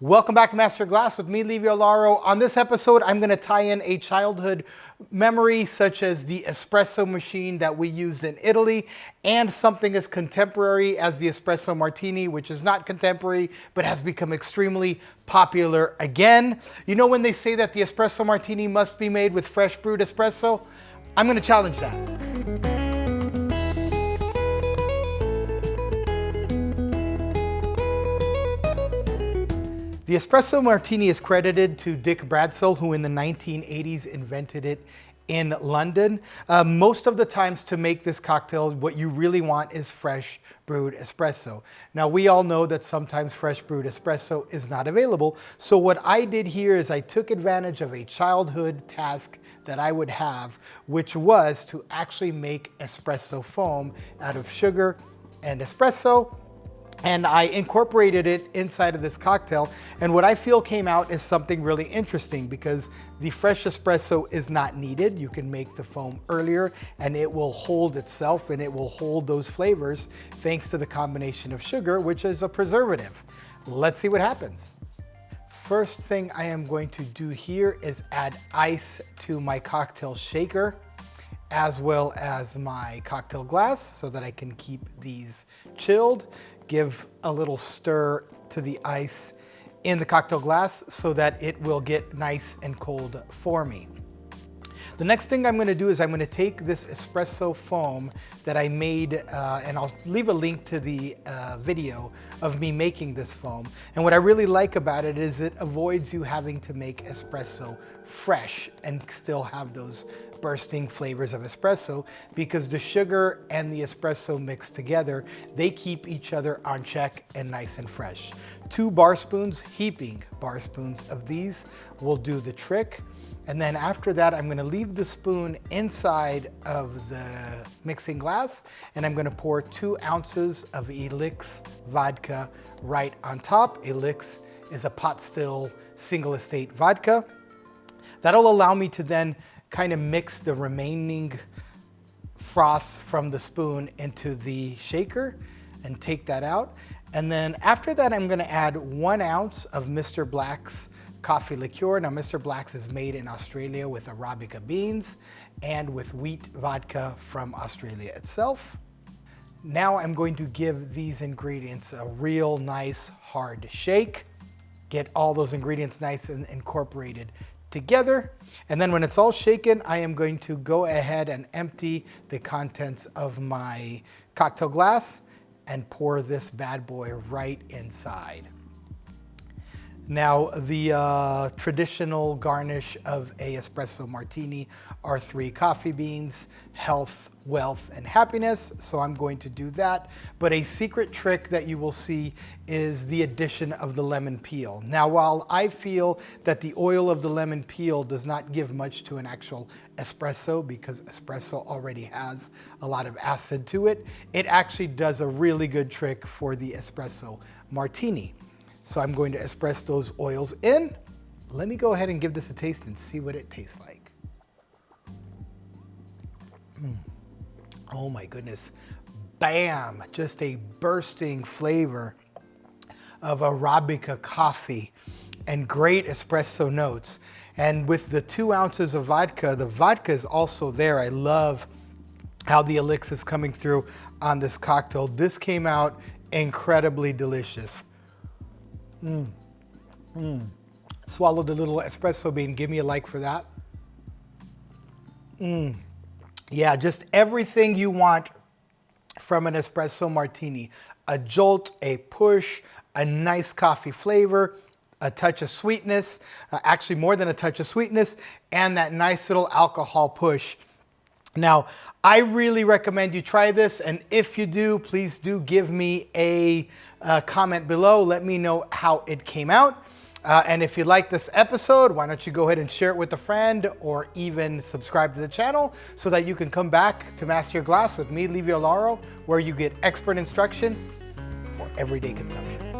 Welcome back to Master Glass with me, Livio, Lauro. On this episode, I'm going to tie in a childhood memory such as the espresso machine that we used in Italy and something as contemporary as the Espresso Martini, which is not contemporary but has become extremely popular again. You know when they say that the Espresso Martini must be made with fresh brewed espresso? I'm going to challenge that. The Espresso Martini is credited to Dick Bradsell, who in the 1980s invented it in London. Most of the times to make this cocktail, what you really want is fresh brewed espresso. Now, we all know that sometimes fresh brewed espresso is not available. So what I did here is I took advantage of a childhood task that I would have, which was to actually make espresso foam out of sugar and espresso. And I incorporated it inside of this cocktail. And what I feel came out is something really interesting because the fresh espresso is not needed. You can make the foam earlier and it will hold itself and it will hold those flavors thanks to the combination of sugar, which is a preservative. Let's see what happens. First thing I am going to do here is add ice to my cocktail shaker, as well as my cocktail glass so that I can keep these chilled. Give a little stir to the ice in the cocktail glass so that it will get nice and cold for me. The next thing I'm going to do is I'm going to take this espresso foam that I made, and I'll leave a link to the video of me making this foam. And what I really like about it is it avoids you having to make espresso fresh and still have those bursting flavors of espresso, because the sugar and the espresso mixed together, they keep each other on check and nice and fresh. 2 bar spoons, heaping bar spoons of these will do the trick. And then after that, I'm gonna leave the spoon inside of the mixing glass, and I'm gonna pour 2 ounces of Elyx Vodka right on top. Elyx is a pot still single estate vodka. That'll allow me to then kind of mix the remaining froth from the spoon into the shaker and take that out. And then after that, I'm gonna add 1 ounce of Mr. Black's coffee liqueur. Now, Mr. Black's is made in Australia with Arabica beans and with wheat vodka from Australia itself. Now I'm going to give these ingredients a real nice hard shake. Get all those ingredients nice and incorporated together. And then when it's all shaken, I am going to go ahead and empty the contents of my cocktail glass and pour this bad boy right inside. Now, the traditional garnish of a espresso martini are 3 coffee beans, health, wealth, and happiness. So I'm going to do that. But a secret trick that you will see is the addition of the lemon peel. Now, while I feel that the oil of the lemon peel does not give much to an actual espresso because espresso already has a lot of acid to it, it actually does a really good trick for the espresso martini. So I'm going to express those oils in. Let me go ahead and give this a taste and see what it tastes like. Oh my goodness. Bam! Just a bursting flavor of Arabica coffee and great espresso notes. And with the 2 ounces of vodka, the vodka is also there. I love how the Elyx is coming through on this cocktail. This came out incredibly delicious. Swallowed a little espresso bean. Give me a like for that. Yeah, just everything you want from an espresso martini. A jolt, a push, a nice coffee flavor, a touch of sweetness, actually more than a touch of sweetness, and that nice little alcohol push. Now, I really recommend you try this, and if you do, please do give me a comment below. Let me know how it came out. And if you like this episode, why don't you go ahead and share it with a friend or even subscribe to the channel so that you can come back to Master Your Glass with me, Livio, Lauro, where you get expert instruction for everyday consumption.